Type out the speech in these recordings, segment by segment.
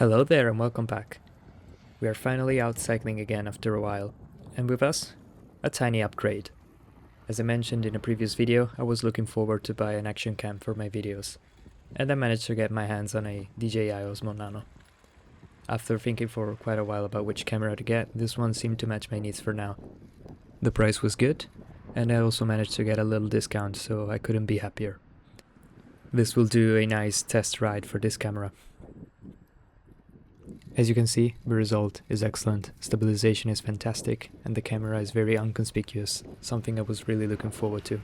Hello there and welcome back. We are finally out cycling again after a while, and with us, a tiny upgrade. As I mentioned in a previous video, I was looking forward to buy an action cam for my videos, and I managed to get my hands on a DJI Osmo Nano. After thinking for quite a while about which camera to get, this one seemed to match my needs for now. The price was good, and I also managed to get a little discount, so I couldn't be happier. This will do a nice test ride for this camera. As you can see, the result is excellent, stabilization is fantastic, and the camera is very inconspicuous, something I was really looking forward to.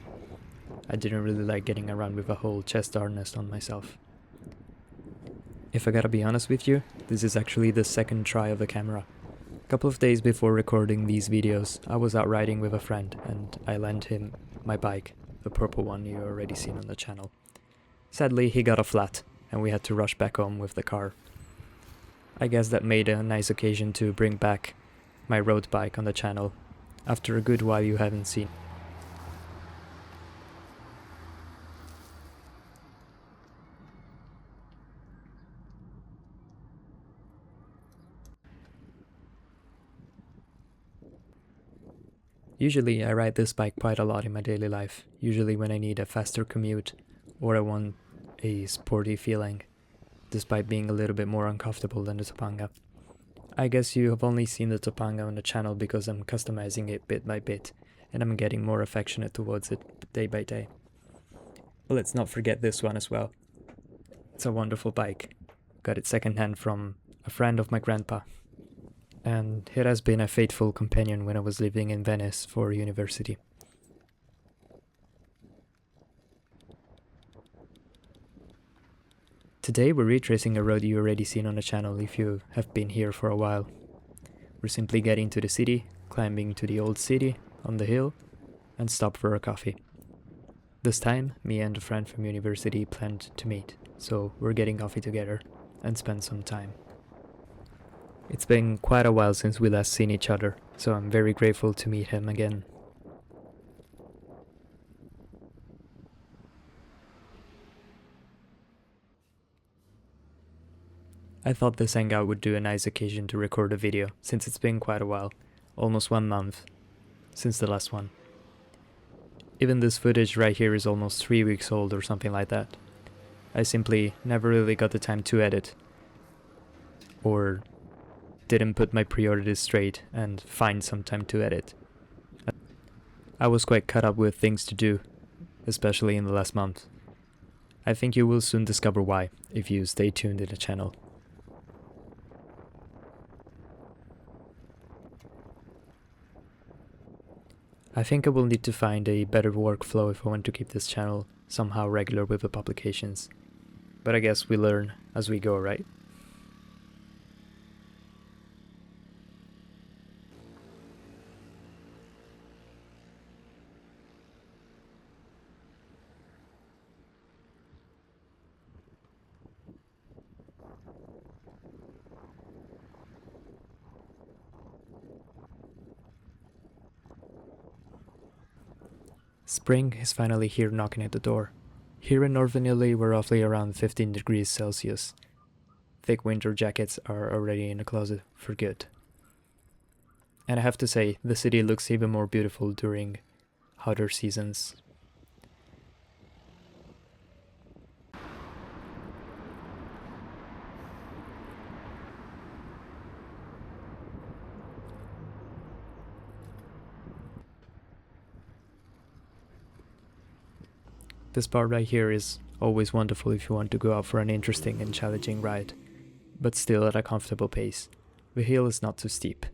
I didn't really like getting around with a whole chest harness on myself. If I gotta be honest with you, this is actually the second try of the camera. A couple of days before recording these videos, I was out riding with a friend and I lent him my bike, the purple one you already seen on the channel. Sadly, he got a flat and we had to rush back home with the car. I guess that made a nice occasion to bring back my road bike on the channel, after a good while you haven't seen. Usually I ride this bike quite a lot in my daily life, usually when I need a faster commute or I want a sporty feeling, despite being a little bit more uncomfortable than the Topanga. I guess you have only seen the Topanga on the channel because I'm customizing it bit by bit, and I'm getting more affectionate towards it day by day. But let's not forget this one as well. It's a wonderful bike. Got it secondhand from a friend of my grandpa. And it has been a faithful companion when I was living in Venice for university. Today we're retracing a road you already seen on the channel if you have been here for a while. We're simply getting to the city, climbing to the old city on the hill, and stop for a coffee. This time, me and a friend from university planned to meet, so we're getting coffee together and spend some time. It's been quite a while since we last seen each other, so I'm very grateful to meet him again. I thought this hangout would do a nice occasion to record a video, since it's been quite a while, almost 1 month, since the last one. Even this footage right here is almost 3 weeks old or something like that. I simply never really got the time to edit, or didn't put my priorities straight and find some time to edit. I was quite caught up with things to do, especially in the last month. I think you will soon discover why, if you stay tuned in the channel. I think I will need to find a better workflow if I want to keep this channel somehow regular with the publications. But I guess we learn as we go, right? Spring is finally here knocking at the door. Here in Northern Italy we're roughly around 15 degrees Celsius. Thick winter jackets are already in the closet for good. And I have to say, the city looks even more beautiful during hotter seasons. This part right here is always wonderful if you want to go out for an interesting and challenging ride, but still at a comfortable pace. The hill is not too steep,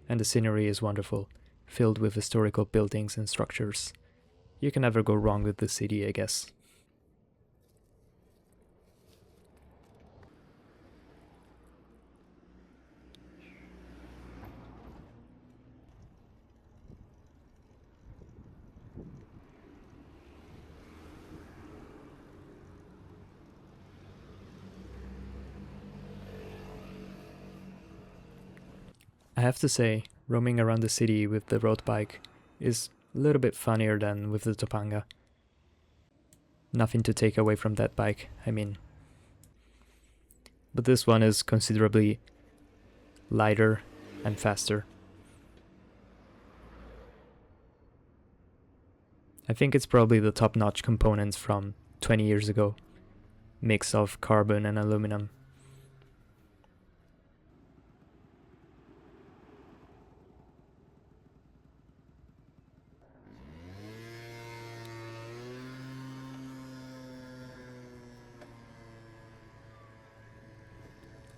and the scenery is wonderful, filled with historical buildings and structures. You can never go wrong with the city, I guess. I have to say, roaming around the city with the road bike is a little bit funnier than with the Topanga. Nothing to take away from that bike, I mean. but this one is considerably lighter and faster. I think it's probably the top-notch components from 20 years ago, mix of carbon and aluminum.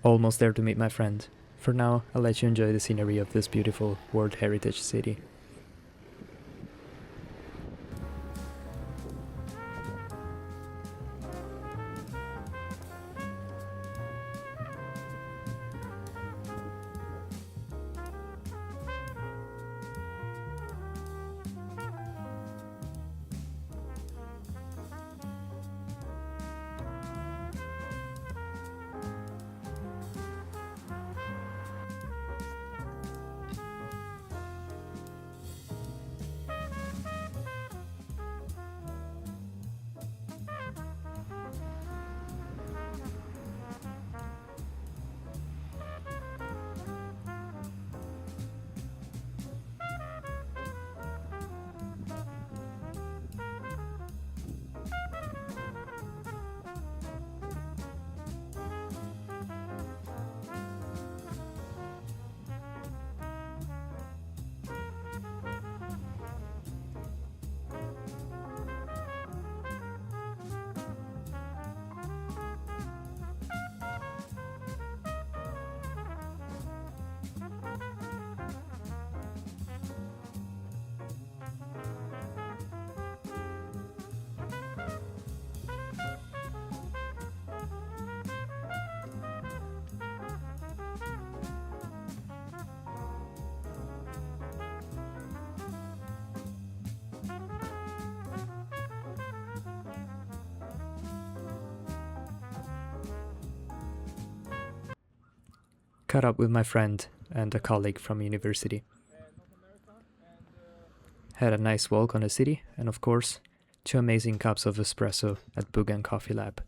Almost there to meet my friend. For now, I'll let you enjoy the scenery of this beautiful World Heritage city. Caught up with my friend and a colleague from university. Had a nice walk on the city, and of course, 2 amazing cups of espresso at Bugan Coffee Lab.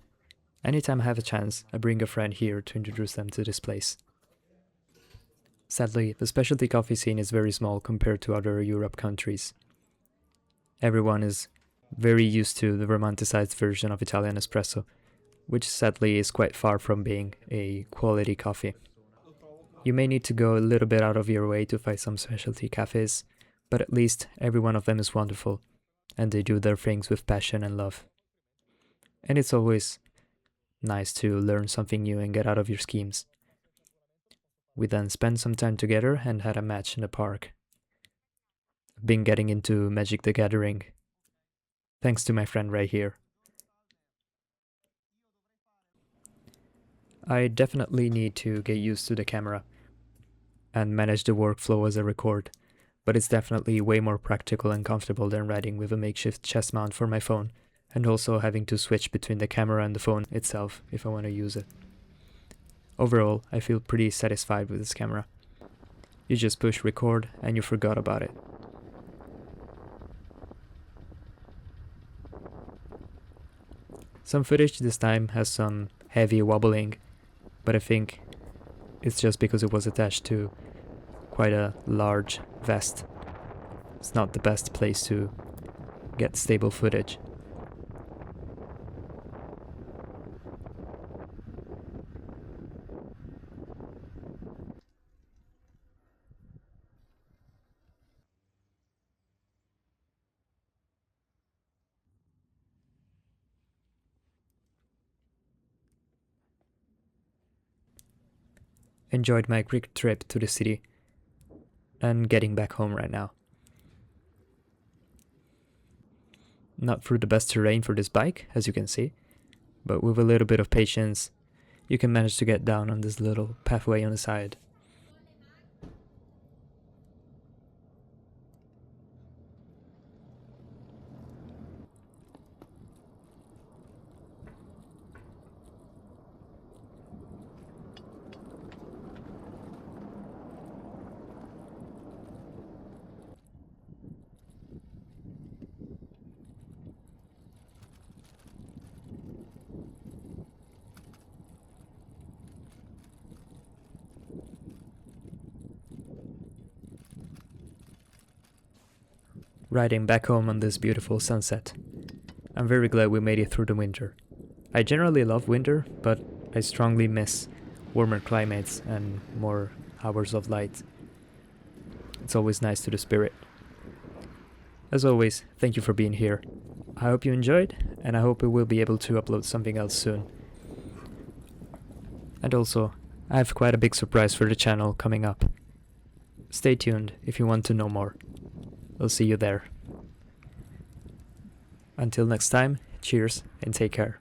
Anytime I have a chance, I bring a friend here to introduce them to this place. Sadly, the specialty coffee scene is very small compared to other Europe countries. Everyone is very used to the romanticized version of Italian espresso, which sadly is quite far from being a quality coffee. You may need to go a little bit out of your way to find some specialty cafes, but at least every one of them is wonderful, and they do their things with passion and love. And it's always nice to learn something new and get out of your schemes. We then spent some time together and had a match in the park. I've been getting into Magic the Gathering, thanks to my friend right here. I definitely need to get used to the camera and manage the workflow as I record, but it's definitely way more practical and comfortable than riding with a makeshift chest mount for my phone, and also having to switch between the camera and the phone itself if I want to use it. Overall, I feel pretty satisfied with this camera. You just push record and you forgot about it. Some footage this time has some heavy wobbling, but I think it's just because it was attached to quite a large vest. It's not the best place to get stable footage. Enjoyed my quick trip to the city and getting back home right now. Not through the best terrain for this bike, as you can see, but with a little bit of patience, you can manage to get down on this little pathway on the side. riding back home on this beautiful sunset. I'm very glad we made it through the winter. I generally love winter, but I strongly miss warmer climates and more hours of light. It's always nice to the spirit. As always, thank you for being here. I hope you enjoyed, and I hope we will be able to upload something else soon. And also, I have quite a big surprise for the channel coming up. Stay tuned if you want to know more. I'll see you there. Until next time, cheers and take care.